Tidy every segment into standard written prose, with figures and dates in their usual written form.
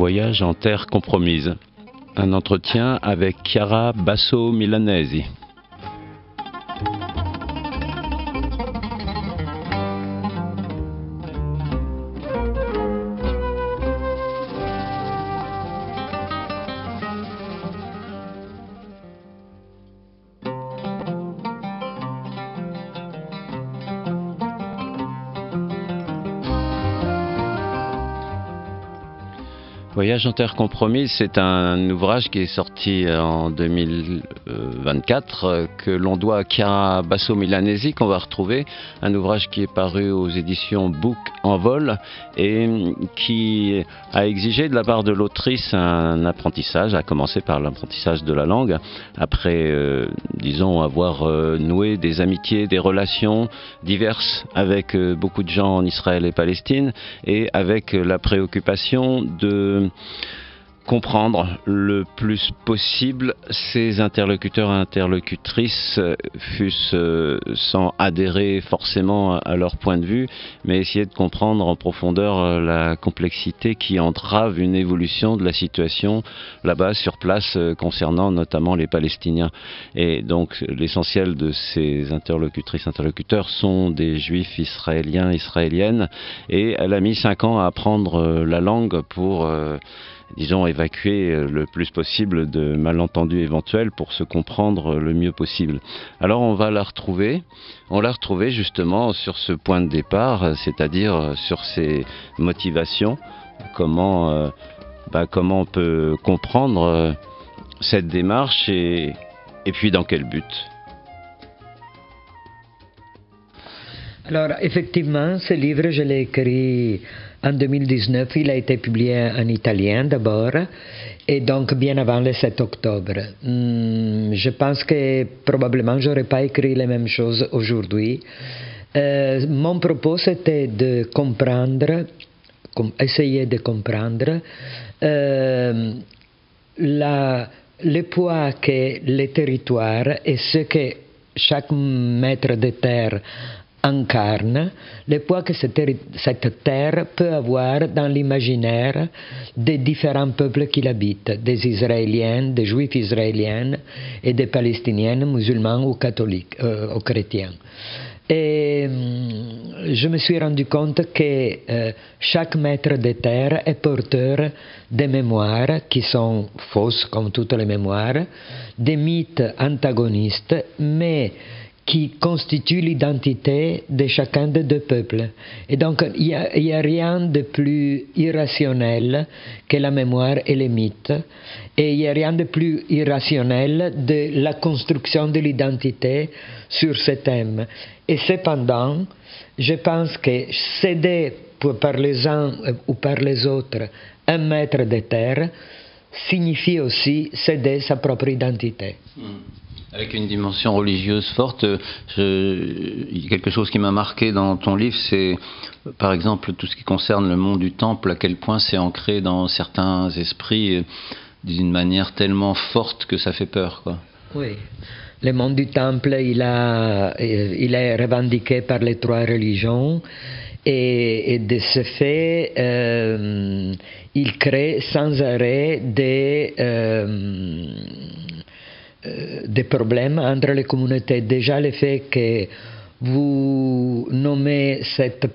Voyage en terre compromise. Un entretien avec Chiara Basso Milanesi. Voyage en terre compromise, c'est un ouvrage qui est sorti en 2024 que l'on doit à Chiara Basso Milanesi, qu'on va retrouver. Un ouvrage qui est paru aux éditions Book en vol et qui a exigé de la part de l'autrice un apprentissage, à commencer par l'apprentissage de la langue, après, disons, avoir noué des amitiés, des relations diverses avec beaucoup de gens en Israël et Palestine, et avec la préoccupation de comprendre le plus possible ses interlocuteurs et interlocutrices, fût-ce sans adhérer forcément à leur point de vue, mais essayer de comprendre en profondeur la complexité qui entrave une évolution de la situation là-bas sur place concernant notamment les Palestiniens. Et donc l'essentiel de ces interlocutrices, interlocuteurs sont des juifs israéliens, israéliennes, et elle a mis 5 ans à apprendre la langue pour disons, évacuer le plus possible de malentendus éventuels pour se comprendre le mieux possible. Alors on va la retrouver. On l'a retrouvée justement sur ce point de départ, c'est-à-dire sur ses motivations, comment on peut comprendre cette démarche et puis dans quel but. Alors effectivement, ce livre, je l'ai écrit en 2019, il a été publié en italien d'abord, et donc bien avant le 7 octobre. Je pense que probablement je n'aurais pas écrit les mêmes choses aujourd'hui. Mon propos, c'était de comprendre, essayer de comprendre le poids que les territoires et ce que chaque mètre de terre incarne, le poids que cette terre peut avoir dans l'imaginaire des différents peuples qui l'habitent, des Israéliens, des Juifs israéliens et des Palestiniens, musulmans ou catholiques, ou chrétiens. Et je me suis rendu compte que chaque mètre de terre est porteur de mémoires qui sont fausses comme toutes les mémoires, des mythes antagonistes, mais qui constitue l'identité de chacun des deux peuples. Et donc, il y a rien de plus irrationnel que la mémoire et les mythes. Et il n'y a rien de plus irrationnel de la construction de l'identité sur ce thème. Et cependant, je pense que céder par les uns ou par les autres un mètre de terre signifie aussi céder sa propre identité. Avec une dimension religieuse forte, il y a quelque chose qui m'a marqué dans ton livre, c'est par exemple tout ce qui concerne le monde du temple, à quel point c'est ancré dans certains esprits d'une manière tellement forte que ça fait peur, quoi. Oui. Le monde du temple, il est revendiqué par les 3 religions. Et de ce fait, il crée sans arrêt des problèmes entre les communautés. Déjà, le fait que vous nommez cette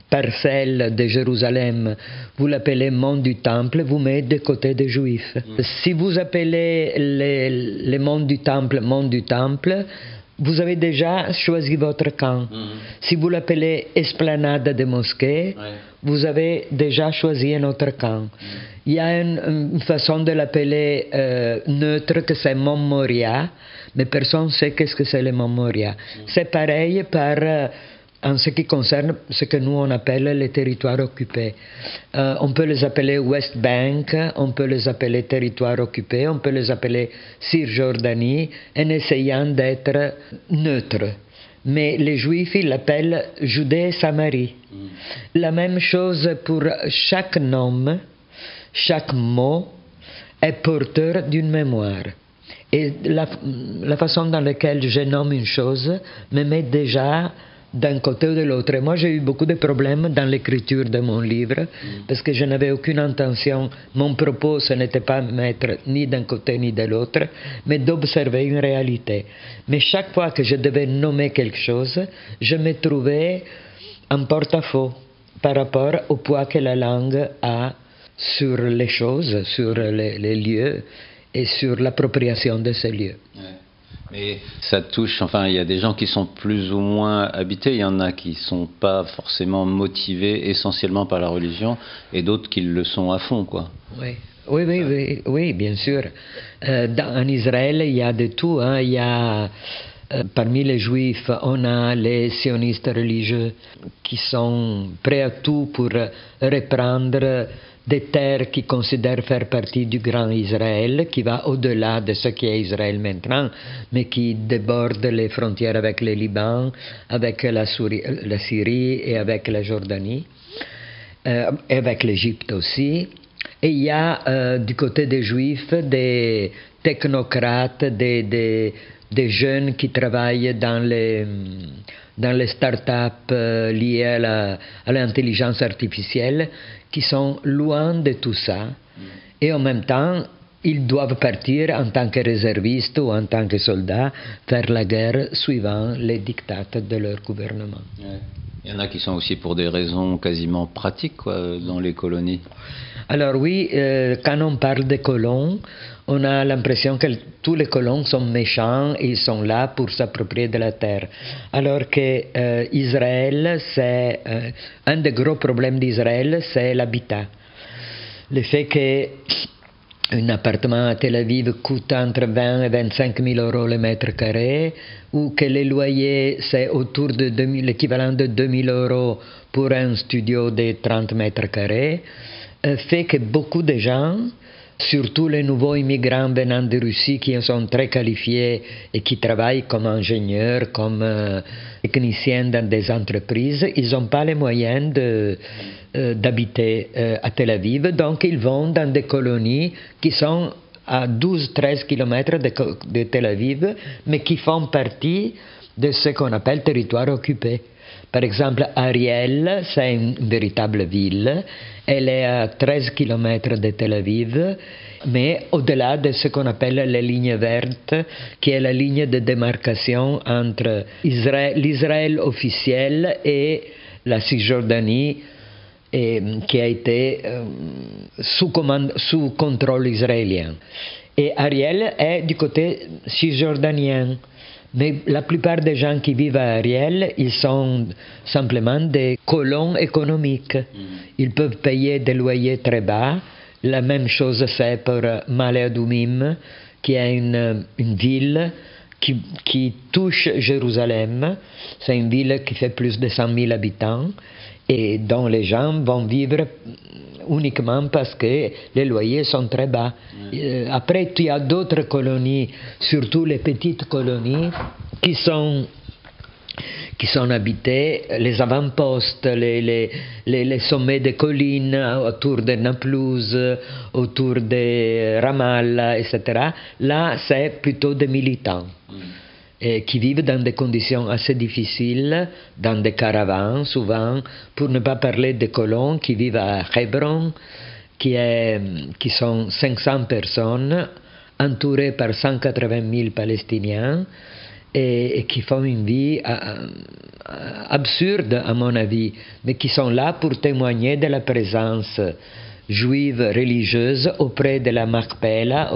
parcelle de Jérusalem, vous l'appelez monde du temple, vous mettez de côté des Juifs. Si vous appelez le monde du temple, vous avez déjà choisi votre camp. Si vous l'appelez esplanade de mosquée, vous avez déjà choisi un autre camp. Il y a une façon de l'appeler neutre, que c'est Mont Moria, mais personne ne sait qu'est-ce que c'est le Mont Moria. C'est pareil en ce qui concerne ce que nous on appelle les territoires occupés. On peut les appeler West Bank, on peut les appeler territoires occupés, on peut les appeler Cisjordanie, en essayant d'être neutre. Mais les Juifs, ils l'appellent Judée et Samarie. La même chose pour chaque nom. Chaque mot est porteur d'une mémoire. Et la façon dans laquelle je nomme une chose me met déjà d'un côté ou de l'autre. Et moi, j'ai eu beaucoup de problèmes dans l'écriture de mon livre parce que je n'avais aucune intention. Mon propos, ce n'était pas mettre ni d'un côté ni de l'autre, mais d'observer une réalité. Mais chaque fois que je devais nommer quelque chose, je me trouvais en porte-à-faux par rapport au poids que la langue a sur les choses, sur les lieux et sur l'appropriation de ces lieux. Ouais. Mais ça touche, enfin, il y a des gens qui sont plus ou moins habités, il y en a qui ne sont pas forcément motivés essentiellement par la religion, et d'autres qui le sont à fond, quoi. Oui, oui, bien sûr. En Israël, il y a de tout. Hein. Il y a, parmi les juifs, on a les sionistes religieux qui sont prêts à tout pour reprendre des terres qui considèrent faire partie du grand Israël, qui va au-delà de ce qui est Israël maintenant, mais qui déborde les frontières avec le Liban, avec la Syrie et avec la Jordanie, et avec l'Égypte aussi. Et il y a du côté des Juifs des technocrates, des jeunes qui travaillent dans les start-up liées à l'intelligence artificielle, qui sont loin de tout ça. Et en même temps, ils doivent partir en tant que réservistes ou en tant que soldats faire la guerre suivant les diktats de leur gouvernement. Ouais. Il y en a qui sont aussi pour des raisons quasiment pratiques, quoi, dans les colonies. Alors oui, quand on parle de colons, on a l'impression que tous les colons sont méchants et ils sont là pour s'approprier de la terre. Alors que Israël, c'est un des gros problèmes d'Israël, c'est l'habitat. Le fait qu'un appartement à Tel Aviv coûte entre 20 et 25 000 euros le mètre carré, ou que les loyers, c'est autour de l'équivalent de 2 000 euros pour un studio de 30 mètres carrés, fait que beaucoup de gens, surtout les nouveaux immigrants venant de Russie qui sont très qualifiés et qui travaillent comme ingénieurs, comme techniciens dans des entreprises, ils n'ont pas les moyens d'habiter à Tel Aviv, donc ils vont dans des colonies qui sont à 12-13 kilomètres de Tel Aviv, mais qui font partie de ce qu'on appelle territoire occupé. Par exemple, Ariel, c'est une véritable ville. Elle est à 13 kilomètres de Tel Aviv, mais au-delà de ce qu'on appelle les lignes vertes, qui est la ligne de démarcation entre l'Israël officiel et la Cisjordanie, qui a été sous contrôle israélien. Et Ariel est du côté cisjordanien. Mais la plupart des gens qui vivent à Ariel, ils sont simplement des colons économiques. Ils peuvent payer des loyers très bas. La même chose c'est pour Ma'ale Adumim, qui est une ville qui touche Jérusalem. C'est une ville qui fait plus de 100 000 habitants et dont les gens vont vivre uniquement parce que les loyers sont très bas. Après, il y a d'autres colonies, surtout les petites colonies, qui sont habitées, les avant-postes, les sommets des collines autour de Naplouse, autour de Ramallah, etc. Là, c'est plutôt des militants. Qui vivent dans des conditions assez difficiles, dans des caravanes souvent, pour ne pas parler des colons qui vivent à Hebron, qui sont 500 personnes, entourées par 180 000 Palestiniens, et qui font une vie absurde à mon avis, mais qui sont là pour témoigner de la présence juive religieuse auprès de la Machpelah,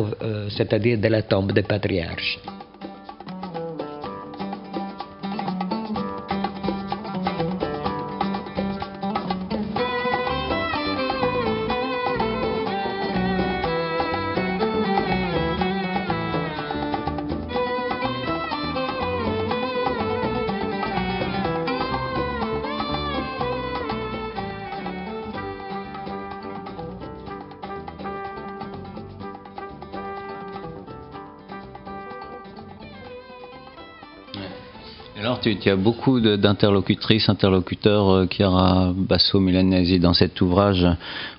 c'est-à-dire de la tombe des patriarches. Alors, tu as beaucoup d'interlocutrices, interlocuteurs Chiara Basso-Milanesi dans cet ouvrage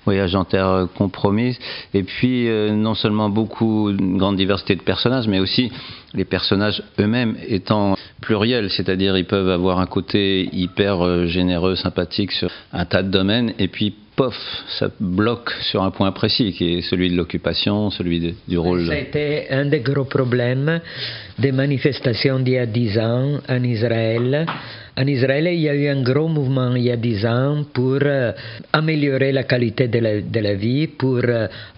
Voyage en terre compromise. Et puis, non seulement une grande diversité de personnages, mais aussi les personnages eux-mêmes étant pluriels, c'est-à-dire ils peuvent avoir un côté hyper généreux, sympathique sur un tas de domaines, et puis pof, ça bloque sur un point précis, qui est celui de l'occupation, celui du rôle. Ça a été un des gros problèmes des manifestations d'il y a 10 ans en Israël. En Israël, il y a eu un gros mouvement il y a 10 ans pour améliorer la qualité de la vie, pour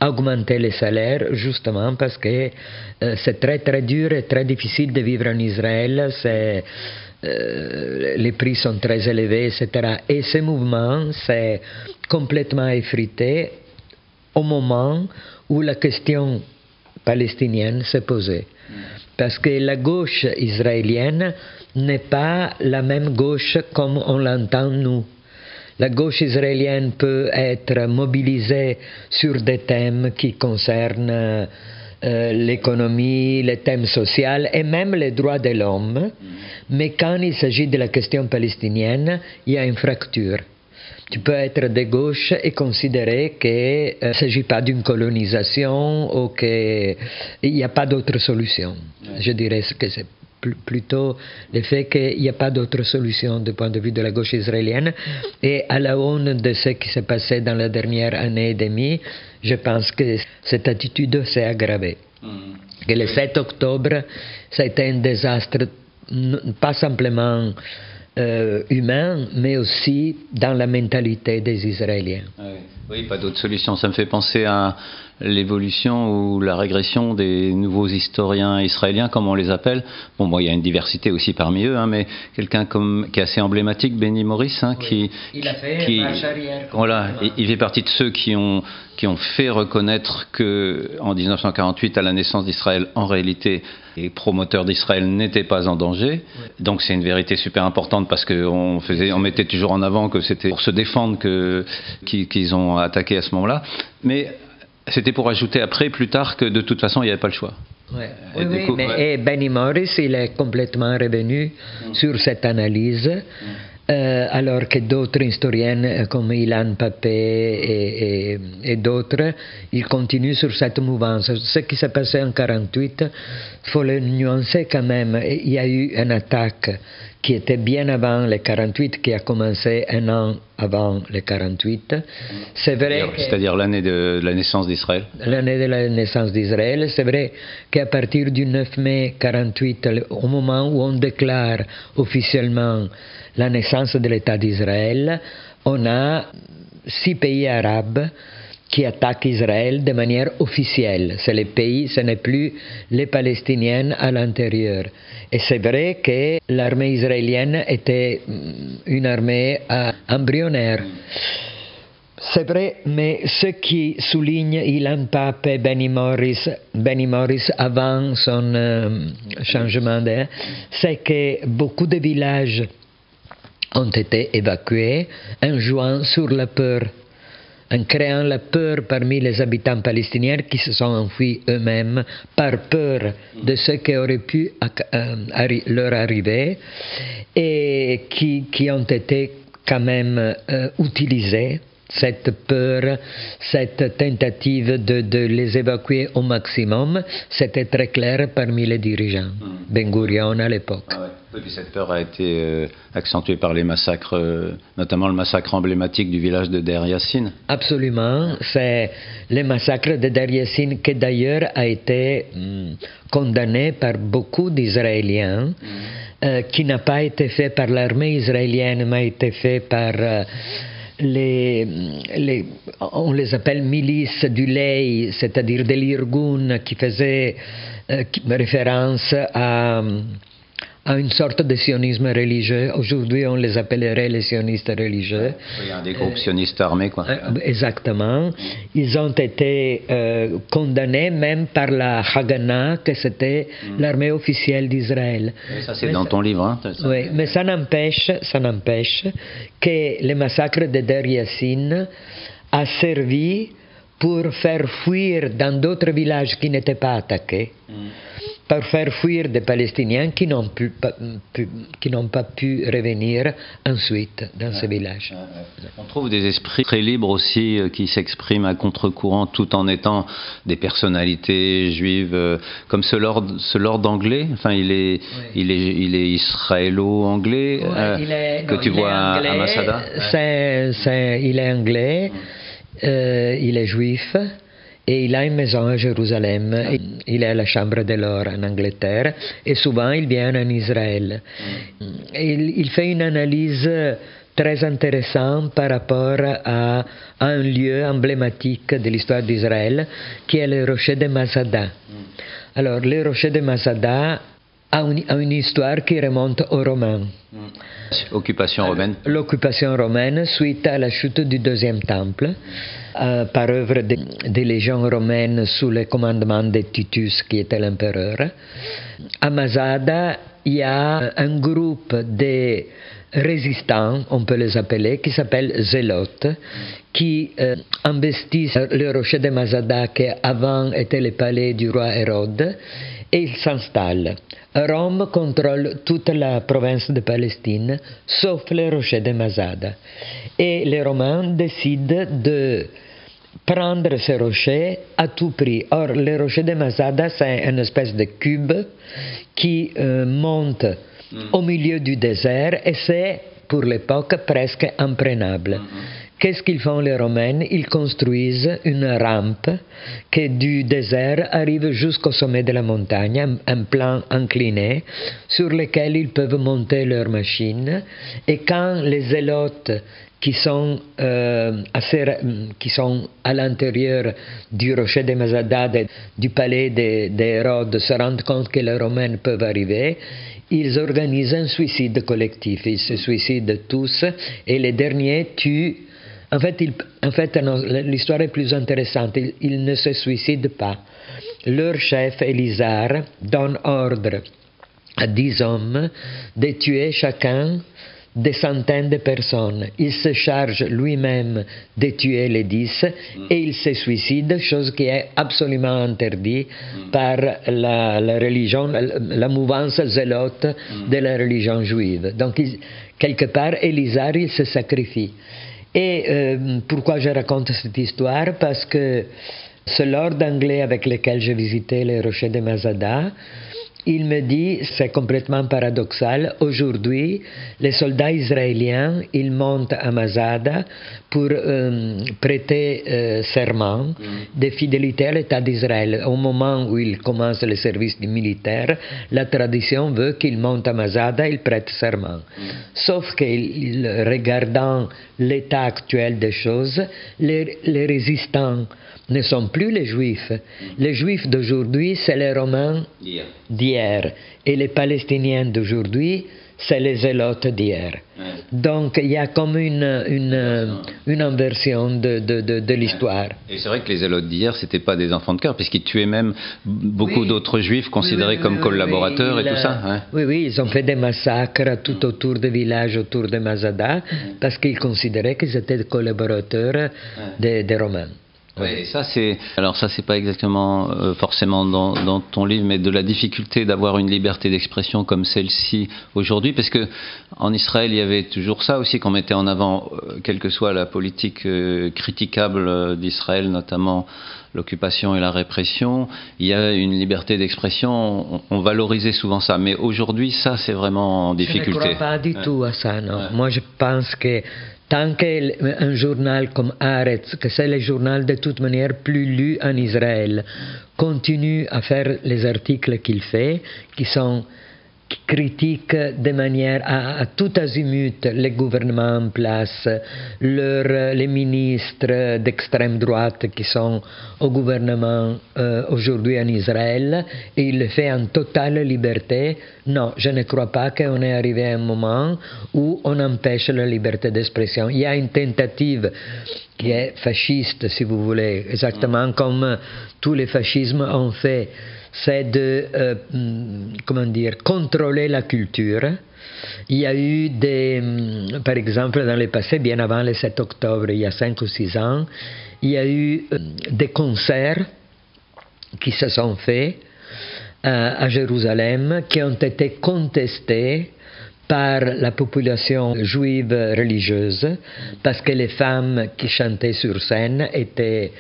augmenter les salaires, justement parce que c'est très très dur et très difficile de vivre en Israël. Les prix sont très élevés, etc. Et ce mouvement s'est complètement effrité au moment où la question palestinienne s'est posée. Parce que la gauche israélienne n'est pas la même gauche comme on l'entend nous. La gauche israélienne peut être mobilisée sur des thèmes qui concernent l'économie, les thèmes sociaux et même les droits de l'homme. Mais quand il s'agit de la question palestinienne, il y a une fracture. Tu peux être de gauche et considérer qu'il ne s'agit pas d'une colonisation ou qu'il n'y a pas d'autre solution. Je dirais que c'est plutôt le fait qu'il n'y a pas d'autre solution du point de vue de la gauche israélienne. Et à la aune de ce qui s'est passé dans la dernière année et demie, je pense que cette attitude s'est aggravée. Que le 7 octobre, ça a été un désastre, pas simplement humain, mais aussi dans la mentalité des Israéliens. Oui, pas d'autre solution. Ça me fait penser à l'évolution ou la régression des nouveaux historiens israéliens, comme on les appelle. Bon, il y a une diversité aussi parmi eux, mais quelqu'un qui est assez emblématique, Benny Morris, il a fait marche arrière. Voilà, il fait partie de ceux qui ont fait reconnaître que en 1948, à la naissance d'Israël, en réalité, les promoteurs d'Israël n'étaient pas en danger. Donc c'est une vérité super importante parce qu'on mettait toujours en avant que c'était pour se défendre qu'ils ont attaqué à ce moment-là. Mais c'était pour ajouter plus tard, que de toute façon, il n'y avait pas le choix. Et Benny Morris, il est complètement revenu sur cette analyse. Alors que d'autres historiens comme Ilan Pappé et d'autres, ils continuent sur cette mouvance. Ce qui s'est passé en 1948, il faut le nuancer quand même. Il y a eu une attaque qui était bien avant le 48, qui a commencé un an avant le 48. C'est vrai. C'est-à-dire l'année de la naissance d'Israël. L'année de la naissance d'Israël. C'est vrai qu'à partir du 9 mai 48, au moment où on déclare officiellement la naissance de l'État d'Israël, on a 6 pays arabes qui attaquent Israël de manière officielle. C'est les pays, ce n'est plus les Palestiniens à l'intérieur. Et c'est vrai que l'armée israélienne était une armée embryonnaire. C'est vrai, mais ce qui souligne Ilan Pappé et Benny Morris avant son changement d'air, c'est que beaucoup de villages ont été évacués en jouant sur la peur, en créant la peur parmi les habitants palestiniens qui se sont enfuis eux-mêmes par peur de ce qui aurait pu leur arriver et qui ont été quand même utilisés. Cette peur, cette tentative de les évacuer au maximum, c'était très clair parmi les dirigeants. Ben Gurion à l'époque. Oui, puis cette peur a été accentuée par les massacres, notamment le massacre emblématique du village de Deir Yassin. Absolument, c'est le massacre de Deir Yassin qui d'ailleurs a été condamné par beaucoup d'Israéliens, qui n'a pas été fait par l'armée israélienne, mais a été fait par on les appelle milices du Ley, c'est-à-dire de l'Irgun, qui faisaient référence à une sorte de sionisme religieux. Aujourd'hui, on les appellerait les sionistes religieux. Il y a des groupes sionistes armés, quoi. Exactement. Ils ont été condamnés même par la Haganah, que c'était l'armée officielle d'Israël. Ça, c'est dans ton livre, hein. Oui, mais ça n'empêche que le massacre de Deir Yassin a servi pour faire fuir dans d'autres villages qui n'étaient pas attaqués pour faire fuir des Palestiniens qui n'ont pas pu revenir ensuite dans ce village. On trouve des esprits très libres aussi qui s'expriment à contre-courant tout en étant des personnalités juives, comme ce lord anglais. Enfin, il est israélo-anglais que tu vois à Masada. Il est anglais, il est juif. Et il a une maison à Jérusalem, il est à la Chambre de l'Or en Angleterre, et souvent il vient en Israël. Il fait une analyse très intéressante par rapport à un lieu emblématique de l'histoire d'Israël, qui est le rocher de Masada. Alors, le rocher de Masada a une histoire qui remonte aux Romains. Occupation romaine. L'occupation romaine suite à la chute du deuxième temple. Par œuvre des légions romaines sous le commandement de Titus, qui était l'empereur. À Masada, il y a un groupe de résistants, on peut les appeler, qui s'appellent zélotes, qui investissent le rocher de Masada, qui avant était le palais du roi Hérode, et ils s'installent. Rome contrôle toute la province de Palestine, sauf le rocher de Masada. Et les Romains décident de prendre ce rocher à tout prix. Or, le rocher de Masada, c'est une espèce de cube qui monte au milieu du désert et c'est, pour l'époque, presque imprenable. Qu'est-ce qu'ils font les Romains? Ils construisent une rampe qui du désert arrive jusqu'au sommet de la montagne, un plan incliné sur lequel ils peuvent monter leurs machines. Et quand les zélotes qui sont à l'intérieur du rocher de Masada, du palais d'Hérode, se rendent compte que les Romains peuvent arriver, ils organisent un suicide collectif. Ils se suicident tous et les derniers tuent. En fait, l'histoire est plus intéressante. Ils ne se suicident pas. Leur chef, Élisar, donne ordre à 10 hommes de tuer chacun des centaines de personnes. Il se charge lui-même de tuer les 10 et il se suicide, chose qui est absolument interdite par la religion, la mouvance zélote de la religion juive. Donc, quelque part, Élisar, il se sacrifie. Et pourquoi je raconte cette histoire? Parce que ce lord anglais avec lequel j'ai visité les rochers de Masada, il me dit, c'est complètement paradoxal, aujourd'hui, les soldats israéliens, ils montent à Masada pour prêter serment de fidélité à l'État d'Israël. Au moment où ils commencent le service militaire, la tradition veut qu'ils montent à Masada, ils prêtent serment. Sauf que, regardant l'état actuel des choses, les résistants ne sont plus les Juifs. Les Juifs d'aujourd'hui, c'est les Romains d'hier. Et les Palestiniens d'aujourd'hui, c'est les Zélotes d'hier. Donc, il y a comme une inversion de l'histoire. Et c'est vrai que les Zélotes d'hier, ce n'étaient pas des enfants de cœur, puisqu'ils tuaient même beaucoup d'autres Juifs considérés comme collaborateurs et tout ça. Oui, ils ont fait des massacres tout autour des villages autour de Masada, parce qu'ils considéraient qu'ils étaient des collaborateurs des Romains. Oui, et ça c'est pas exactement forcément dans ton livre, mais de la difficulté d'avoir une liberté d'expression comme celle-ci aujourd'hui, parce que en Israël il y avait toujours ça aussi qu'on mettait en avant, quelle que soit la politique critiquable d'Israël, notamment l'occupation et la répression, il y a une liberté d'expression, on valorisait souvent ça, mais aujourd'hui ça c'est vraiment en difficulté. Je ne crois pas du tout à ça, non. Moi je pense que tant qu'un journal comme Haaretz, que c'est le journal de toute manière plus lu en Israël, continue à faire les articles qu'il fait, qui critiquent de manière à tout azimut les gouvernements en place, les ministres d'extrême droite qui sont au gouvernement aujourd'hui en Israël, et il le fait en totale liberté. Non, je ne crois pas qu'on est arrivé à un moment où on empêche la liberté d'expression. Il y a une tentative qui est fasciste, si vous voulez, exactement comme tous les fascismes ont fait, c'est de contrôler la culture. Il y a eu par exemple dans le passé, bien avant le 7 octobre, il y a 5 ou 6 ans, il y a eu des concerts qui se sont faits à Jérusalem qui ont été contestés par la population juive religieuse, parce que les femmes qui chantaient sur scène n'étaient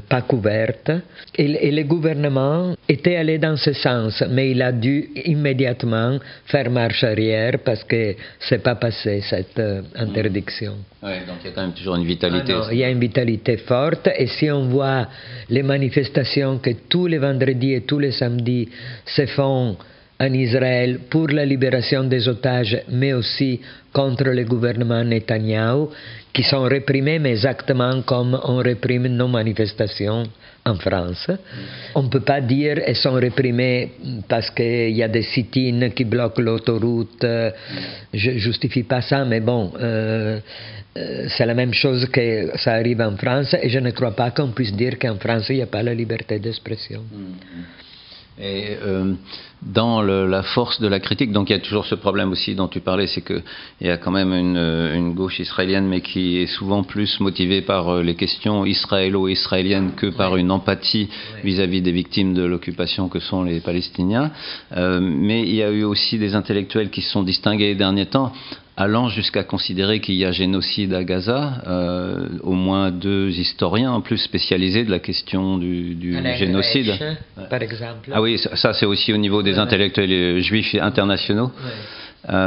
pas couvertes. Et le gouvernement était allé dans ce sens, mais il a dû immédiatement faire marche arrière parce que ce n'est pas passé, cette interdiction. Oui, donc il y a quand même toujours une vitalité. Il y a une vitalité forte, et si on voit les manifestations que tous les vendredis et tous les samedis se font en Israël pour la libération des otages, mais aussi contre le gouvernement Netanyahou, qui sont réprimés, mais exactement comme on réprime nos manifestations en France. On ne peut pas dire qu'elles sont réprimées parce qu'il y a des sit-ins qui bloquent l'autoroute. Je ne justifie pas ça, mais bon, c'est la même chose que ça arrive en France, et je ne crois pas qu'on puisse dire qu'en France, il n'y a pas la liberté d'expression. Et dans la force de la critique, donc il y a toujours ce problème aussi dont tu parlais, c'est qu'il y a quand même une gauche israélienne, mais qui est souvent plus motivée par les questions israélo-israéliennes que par une empathie vis-à-vis des victimes de l'occupation que sont les Palestiniens. Mais il y a eu aussi des intellectuels qui se sont distingués les derniers temps, allant jusqu'à considérer qu'il y a génocide à Gaza, au moins 2 historiens en plus spécialisés de la question du génocide. Par exemple. Ah oui, ça c'est aussi au niveau des intellectuels juifs internationaux.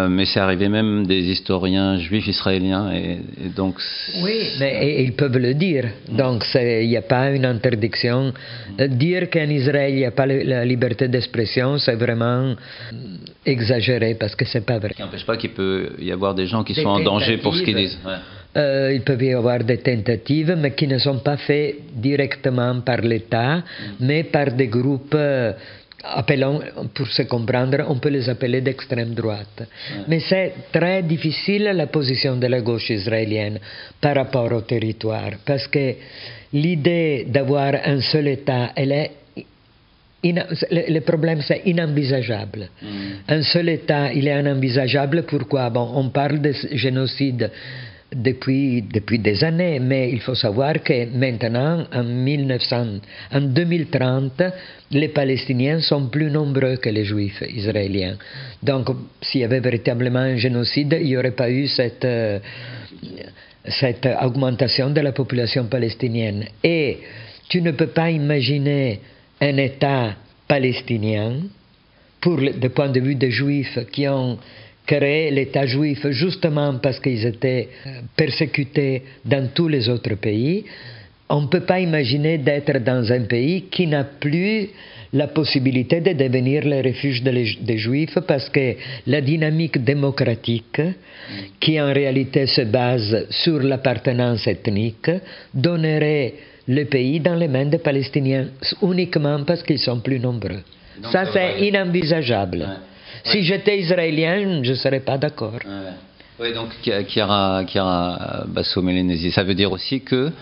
Mais c'est arrivé même des historiens juifs israéliens, et donc... Oui, mais ils peuvent le dire, donc il n'y a pas une interdiction. Dire qu'en Israël il n'y a pas la liberté d'expression, c'est vraiment exagéré, parce que c'est pas vrai. Ce qui n'empêche pas qu'il peut y avoir des gens qui sont en danger pour ce qu'ils disent. Il peut y avoir des tentatives, mais qui ne sont pas faites directement par l'État, mais par des groupes... appelons, pour se comprendre, on peut les appeler d'extrême droite. Mais c'est très difficile la position de la gauche israélienne par rapport au territoire, parce que l'idée d'avoir un seul État, le problème c'est inenvisageable. Un seul État, il est inenvisageable. Pourquoi? Bon, on parle de génocide depuis des années, mais il faut savoir que maintenant, en 2030, les Palestiniens sont plus nombreux que les Juifs israéliens. Donc, s'il y avait véritablement un génocide, il n'y aurait pas eu cette augmentation de la population palestinienne. Et tu ne peux pas imaginer un État palestinien, du point de vue des Juifs qui ont créé l'État juif justement parce qu'ils étaient persécutés dans tous les autres pays. On ne peut pas imaginer d'être dans un pays qui n'a plus la possibilité de devenir le refuge des Juifs, parce que la dynamique démocratique, qui en réalité se base sur l'appartenance ethnique, donnerait le pays dans les mains des Palestiniens uniquement parce qu'ils sont plus nombreux. Donc, ça, c'est inenvisageable. Si j'étais israélien, je ne serais pas d'accord. Oui, donc Chiara Basso-Melenesi, ça veut dire aussi que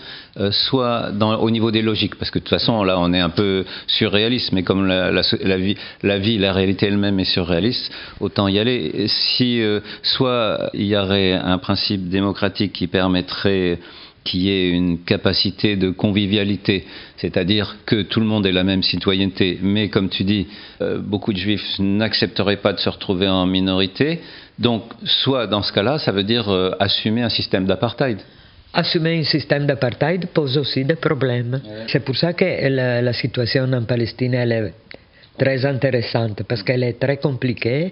soit au niveau des logiques, parce que de toute façon là on est un peu surréaliste, mais comme la réalité elle-même est surréaliste, autant y aller. Si soit il y aurait un principe démocratique qui permettrait qu'il y ait une capacité de convivialité, c'est-à-dire que tout le monde ait la même citoyenneté, mais comme tu dis, beaucoup de juifs n'accepteraient pas de se retrouver en minorité, donc soit dans ce cas-là, ça veut dire assumer un système d'apartheid. Assumer un système d'apartheid pose aussi des problèmes. C'est pour ça que la situation en Palestine elle est très intéressante, parce qu'elle est très compliquée,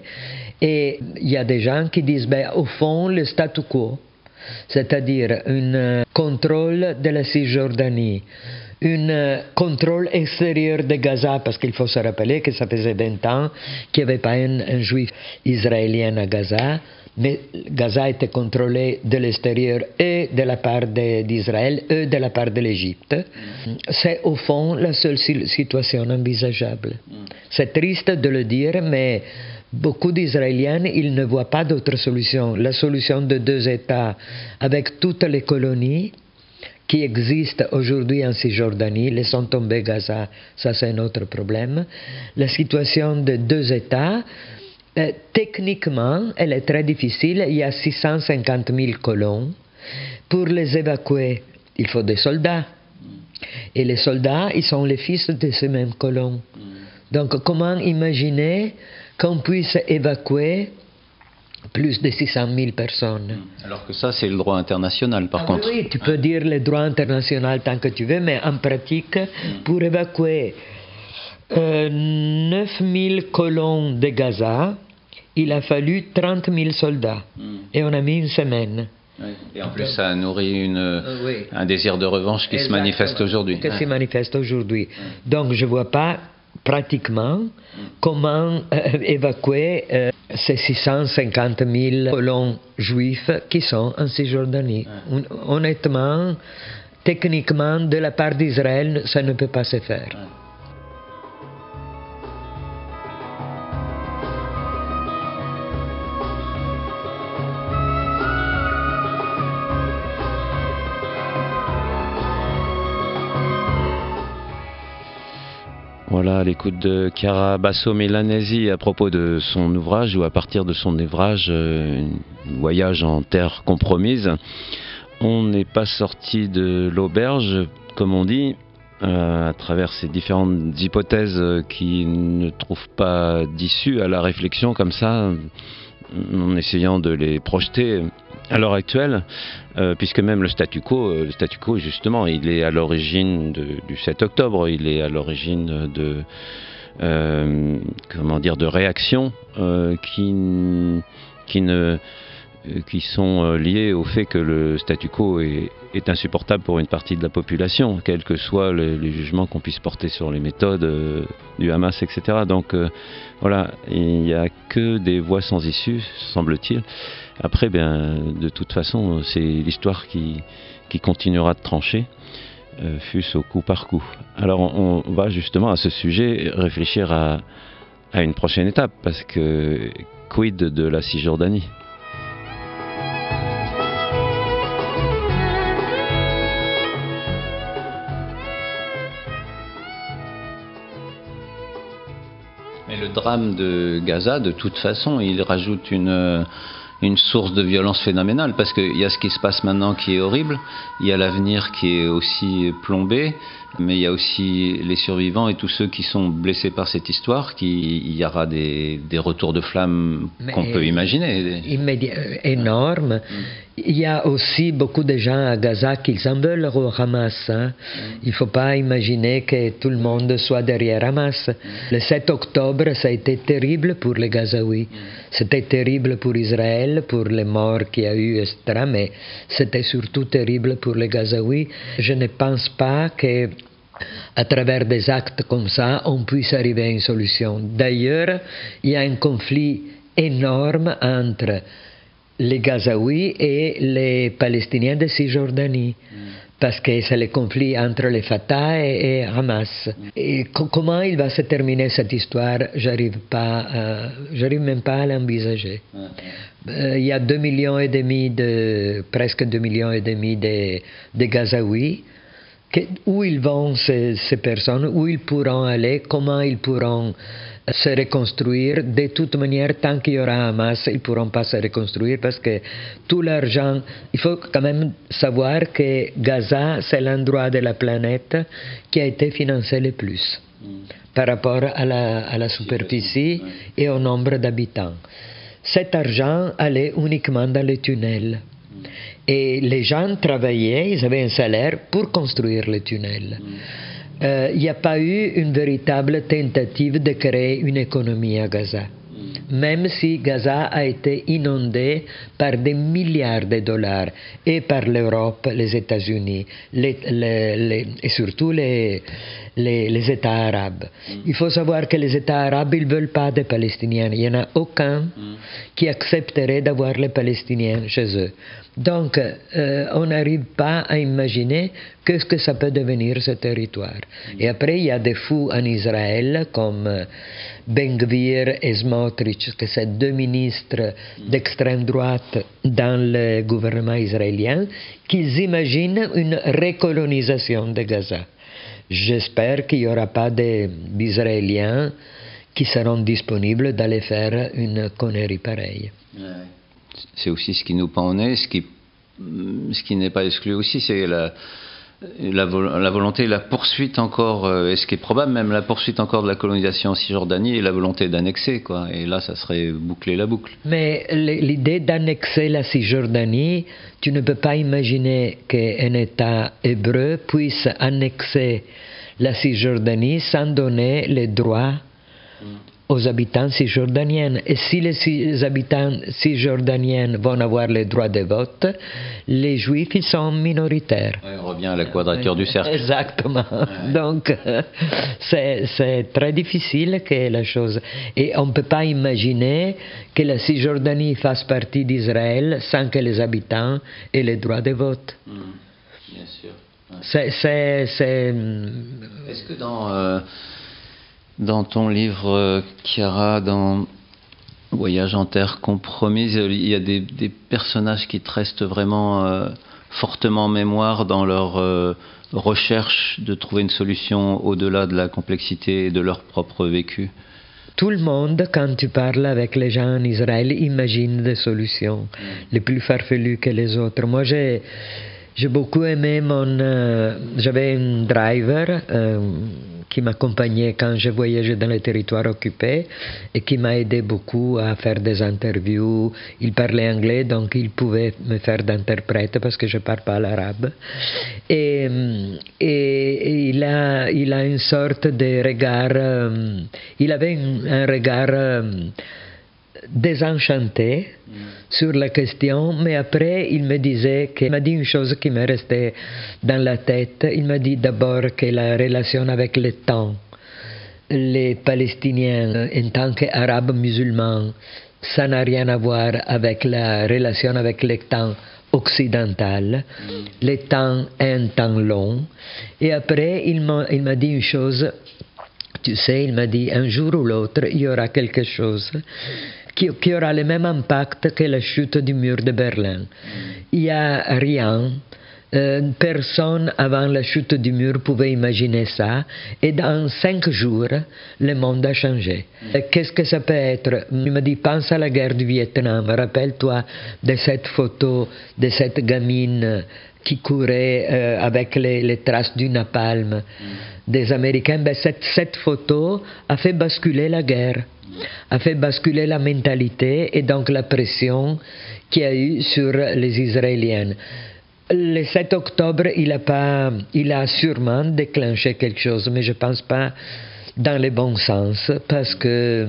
et il y a des gens qui disent, au fond, le statu quo, c'est-à-dire un contrôle de la Cisjordanie, un contrôle extérieur de Gaza, parce qu'il faut se rappeler que ça faisait 20 ans qu'il n'y avait pas un juif israélien à Gaza, mais Gaza était contrôlé de l'extérieur et de la part d'Israël et de la part de l'Égypte. C'est au fond la seule situation envisageable. C'est triste de le dire, mais beaucoup d'Israéliens, ils ne voient pas d'autre solution. La solution de 2 États avec toutes les colonies qui existent aujourd'hui en Cisjordanie, laissons tomber Gaza, ça c'est un autre problème. La situation de 2 États, techniquement, elle est très difficile. Il y a 650 000 colons. Pour les évacuer, il faut des soldats. Et les soldats, ils sont les fils de ces mêmes colons. Donc comment imaginer qu'on puisse évacuer plus de 600 000 personnes? Alors que ça, c'est le droit international, par contre. Oui, tu peux dire le droit international tant que tu veux, mais en pratique, pour évacuer 9 000 colons de Gaza, il a fallu 30 000 soldats. Et on a mis une semaine. Oui. Et en plus, ça nourrit un désir de revanche qui se manifeste aujourd'hui. Qui se manifeste aujourd'hui. Donc, je ne vois pas pratiquement comment évacuer ces 650 000 colons juifs qui sont en Cisjordanie. Honnêtement, techniquement, de la part d'Israël, ça ne peut pas se faire. Voilà, à l'écoute de Chiara Basso-Milanesi à propos de son ouvrage, ou à partir de son ouvrage, Voyage en terre compromise. On n'est pas sorti de l'auberge, comme on dit, à travers ces différentes hypothèses qui ne trouvent pas d'issue à la réflexion comme ça, en essayant de les projeter à l'heure actuelle, puisque même le statu quo justement, il est à l'origine du 7 octobre, il est à l'origine de de réactions qui sont liées au fait que le statu quo est insupportable pour une partie de la population, quels que soient les jugements qu'on puisse porter sur les méthodes du Hamas, etc. Donc voilà, il n'y a que des voies sans issue, semble-t-il. Après, de toute façon, c'est l'histoire qui continuera de trancher, fût-ce au coup par coup. Alors on va justement à ce sujet réfléchir à une prochaine étape, parce que quid de la Cisjordanie ? Mais le drame de Gaza, de toute façon, il rajoute une source de violence phénoménale, parce qu'il y a ce qui se passe maintenant qui est horrible, il y a l'avenir qui est aussi plombé, mais il y a aussi les survivants et tous ceux qui sont blessés par cette histoire, il y aura des retours de flammes qu'on peut imaginer. Énormes. Il y a aussi beaucoup de gens à Gaza qui s'en veulent au Hamas. Il ne faut pas imaginer que tout le monde soit derrière Hamas. Le 7 octobre, ça a été terrible pour les Gazaouis. C'était terrible pour Israël, pour les morts qu'il y a eu, etc. Mais c'était surtout terrible pour les Gazaouis. Je ne pense pas que à travers des actes comme ça, on puisse arriver à une solution. D'ailleurs, il y a un conflit énorme entre les Gazaouis et les Palestiniens de Cisjordanie. Parce que c'est le conflit entre les Fatah et Hamas. Et comment il va se terminer cette histoire, j'arrive même pas à l'envisager. Il y a 2,5 millions, presque 2,5 millions de Gazaouis. Où ils vont ces personnes, où ils pourront aller, comment ils pourront se reconstruire. De toute manière, tant qu'il y aura Hamas, ils ne pourront pas se reconstruire, parce que tout l'argent, il faut quand même savoir que Gaza, c'est l'endroit de la planète qui a été financé le plus par rapport à la superficie et au nombre d'habitants. Cet argent allait uniquement dans les tunnels. Et les gens travaillaient, ils avaient un salaire pour construire le tunnel. Il n'y a pas eu une véritable tentative de créer une économie à Gaza. Même si Gaza a été inondé par des milliards de dollars, et par l'Europe, les États-Unis, et surtout les États arabes. Il faut savoir que les États arabes, ils ne veulent pas de Palestiniens. Il n'y en a aucun qui accepterait d'avoir les Palestiniens chez eux. Donc, on n'arrive pas à imaginer qu'est-ce que ça peut devenir ce territoire. Et après, il y a des fous en Israël comme Ben-Gvir et Smotrich, que sont deux ministres d'extrême droite dans le gouvernement israélien, qui imaginent une recolonisation de Gaza. J'espère qu'il n'y aura pas d'Israéliens qui seront disponibles d'aller faire une connerie pareille. C'est aussi ce qui nous pend au nez, ce qui n'est pas exclu aussi, c'est la volonté, la poursuite encore, et ce qui est probable même, la poursuite encore de la colonisation en Cisjordanie et la volonté d'annexer, quoi. Et là, ça serait boucler la boucle. Mais l'idée d'annexer la Cisjordanie, tu ne peux pas imaginer qu'un État hébreu puisse annexer la Cisjordanie sans donner les droits aux habitants cisjordaniens. Et si les habitants cisjordaniens vont avoir les droits de vote, les Juifs, ils sont minoritaires. Ouais, on revient à la quadrature du cercle. Exactement. Ouais. Donc, c'est très difficile que la chose... Et on ne peut pas imaginer que la Cisjordanie fasse partie d'Israël sans que les habitants aient les droits de vote. Bien sûr. Ouais. Est-ce que dans ton livre, Chiara, dans Voyage en terre compromise, il y a des personnages qui te restent vraiment fortement en mémoire dans leur recherche de trouver une solution au-delà de la complexité et de leur propre vécu? Tout le monde, quand tu parles avec les gens en Israël, imagine des solutions les plus farfelues que les autres. Moi, j'ai beaucoup aimé j'avais un driver qui m'accompagnait quand je voyageais dans les territoires occupés et qui m'a aidé beaucoup à faire des interviews. Il parlait anglais, donc il pouvait me faire d'interprète parce que je ne parle pas l'arabe. Et il a une sorte de regard, il avait un regard désenchanté sur la question, mais après il m'a dit une chose qui m'est restée dans la tête. Il m'a dit d'abord que la relation avec le temps, les Palestiniens en tant qu'Arabes musulmans, ça n'a rien à voir avec la relation avec le temps occidental. Le temps est un temps long. Et après il m'a dit une chose, tu sais, il m'a dit un jour ou l'autre il y aura quelque chose qui aura le même impact que la chute du mur de Berlin. Il n'y a rien. Personne avant la chute du mur pouvait imaginer ça. Et dans 5 jours, le monde a changé. Qu'est-ce que ça peut être? Il m'a dit, pense à la guerre du Vietnam. Rappelle-toi de cette photo de cette gamine qui courait avec les traces du napalm des Américains. Cette photo a fait basculer la guerre, a fait basculer la mentalité et donc la pression qu'il y a eu sur les Israéliens. Le 7 octobre, il a sûrement déclenché quelque chose, mais je ne pense pas dans le bon sens, parce que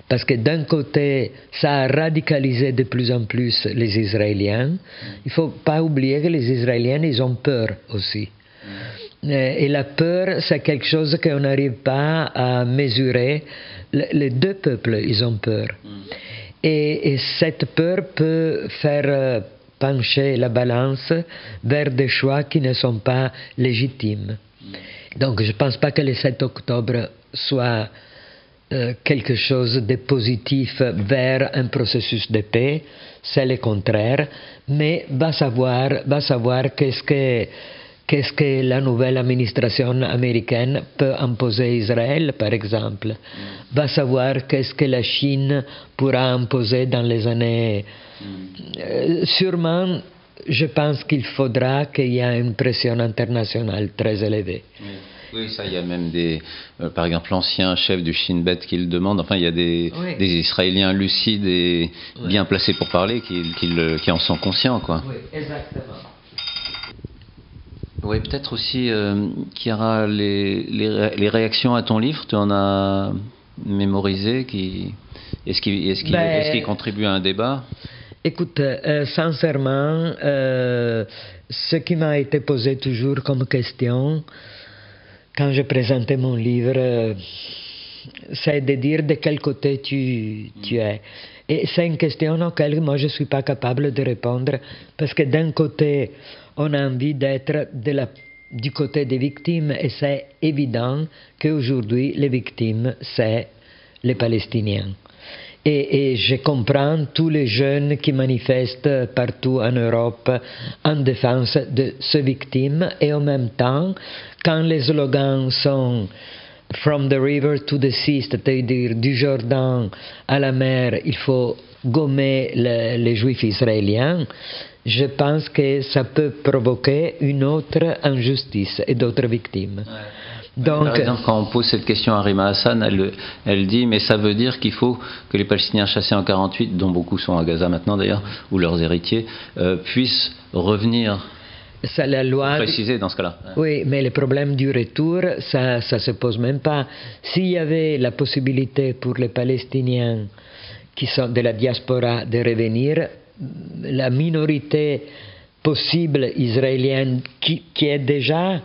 d'un côté, ça a radicalisé de plus en plus les Israéliens. Il ne faut pas oublier que les Israéliens, ils ont peur aussi. Et la peur, c'est quelque chose qu'on n'arrive pas à mesurer. Les deux peuples, ils ont peur. Et cette peur peut faire pencher la balance vers des choix qui ne sont pas légitimes. Donc je ne pense pas que le 7 octobre soit quelque chose de positif vers un processus de paix, c'est le contraire, mais va savoir qu'est-ce que la nouvelle administration américaine peut imposer à Israël, par exemple. Va savoir qu'est-ce que la Chine pourra imposer dans les années... sûrement, je pense qu'il faudra qu'il y ait une pression internationale très élevée. Oui, ça, il y a même par exemple, l'ancien chef du Shin Bet qui le demande. Enfin, il y a des Israéliens lucides et bien placés pour parler qui en sont conscients, quoi. Oui, exactement. Oui, peut-être aussi, Chiara, les réactions à ton livre, tu en as mémorisé est-ce qu'il contribue à un débat? Écoute, sincèrement, ce qui m'a été posé toujours comme question quand je présentais mon livre, c'est de dire de quel côté tu es. Et c'est une question auquel moi je ne suis pas capable de répondre, parce que d'un côté, on a envie d'être du côté des victimes, et c'est évident qu'aujourd'hui, les victimes, c'est les Palestiniens. Et je comprends tous les jeunes qui manifestent partout en Europe en défense de ces victimes, et en même temps, quand les slogans sont « From the river to the sea », c'est-à-dire du Jordan à la mer, il faut gommer les Juifs israéliens, je pense que ça peut provoquer une autre injustice et d'autres victimes. Donc, par exemple, quand on pose cette question à Rima Hassan, elle dit mais ça veut dire qu'il faut que les Palestiniens chassés en 48, dont beaucoup sont à Gaza maintenant d'ailleurs, ou leurs héritiers, puissent revenir. ça, la loi Préciser dans ce cas-là. Oui, mais le problème du retour, ça se pose même pas. S'il y avait la possibilité pour les Palestiniens qui sont de la diaspora de revenir, la minorité possible israélienne qui est déjà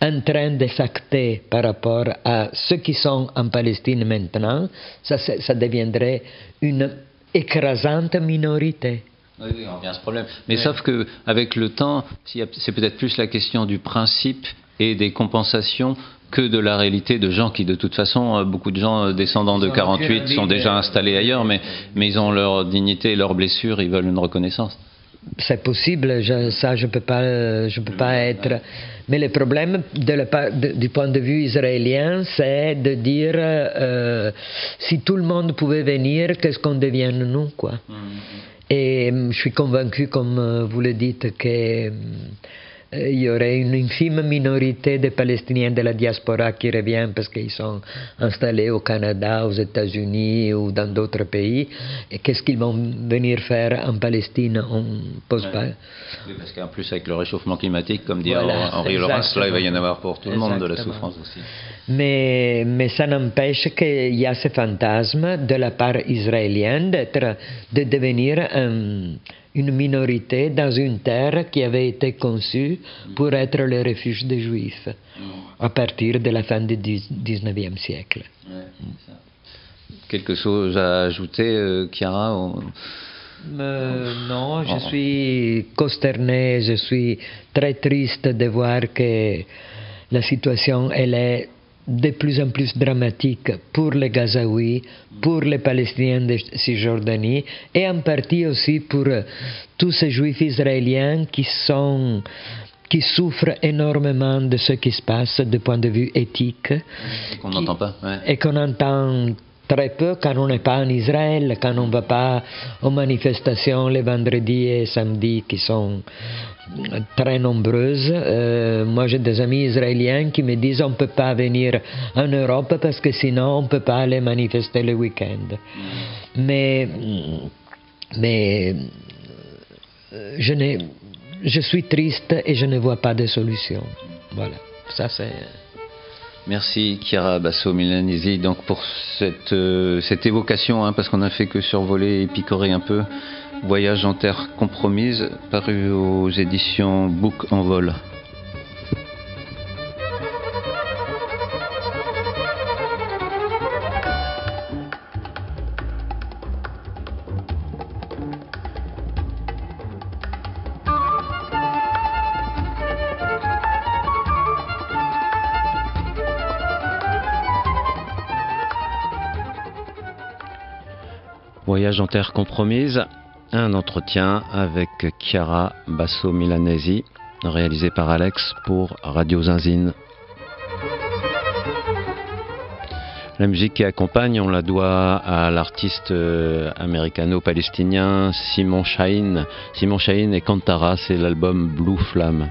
en train de s'acter par rapport à ceux qui sont en Palestine maintenant, ça deviendrait une écrasante minorité. Oui, on revient à ce problème. Mais sauf qu'avec le temps, c'est peut-être plus la question du principe et des compensations que de la réalité de gens qui, de toute façon, beaucoup de gens descendants de 48 sont déjà installés ailleurs, mais ils ont leur dignité et leurs blessures, ils veulent une reconnaissance. C'est possible, je peux pas être. Mais le problème du point de vue israélien, c'est de dire si tout le monde pouvait venir, qu'est-ce qu'on devient nous, quoi. Et je suis convaincu, comme vous le dites, que il y aurait une infime minorité de Palestiniens de la diaspora qui revient parce qu'ils sont installés au Canada, aux États-Unis ou dans d'autres pays. Et qu'est-ce qu'ils vont venir faire en Palestine? On pose pas. Oui, parce qu'en plus, avec le réchauffement climatique, comme dit Henri Laurence, là, il va y en avoir pour tout le monde de la souffrance aussi. Mais ça n'empêche qu'il y a ce fantasme de la part israélienne de devenir une minorité dans une terre qui avait été conçue pour être le refuge des Juifs à partir de la fin du XIXe siècle. Quelque chose à ajouter, Chiara non, je suis consterné, je suis très triste de voir que la situation elle est de plus en plus dramatique pour les Gazaouis, pour les Palestiniens de Cisjordanie et en partie aussi pour tous ces Juifs israéliens qui souffrent énormément de ce qui se passe du point de vue éthique. Et qu'on n'entend pas. Et qu'on entend très peu quand on n'est pas en Israël, quand on ne va pas aux manifestations les vendredis et samedis qui sont très nombreuses. Moi j'ai des amis israéliens qui me disent on ne peut pas venir en Europe parce que sinon on ne peut pas aller manifester le week-end. Mais je suis triste et je ne vois pas de solution. Voilà, ça c'est... Merci Chiara Basso-Milanesi donc pour cette évocation, parce qu'on n'a fait que survoler et picorer un peu Voyage en terre compromise, paru aux éditions Book en vol. Voyage en terre compromise, un entretien avec Chiara Basso-Milanesi, réalisé par Alex pour Radio Zinzine. La musique qui accompagne, on la doit à l'artiste américano-palestinien Simon Shaheen. Simon Shaheen et Kantara, c'est l'album Blue Flamme.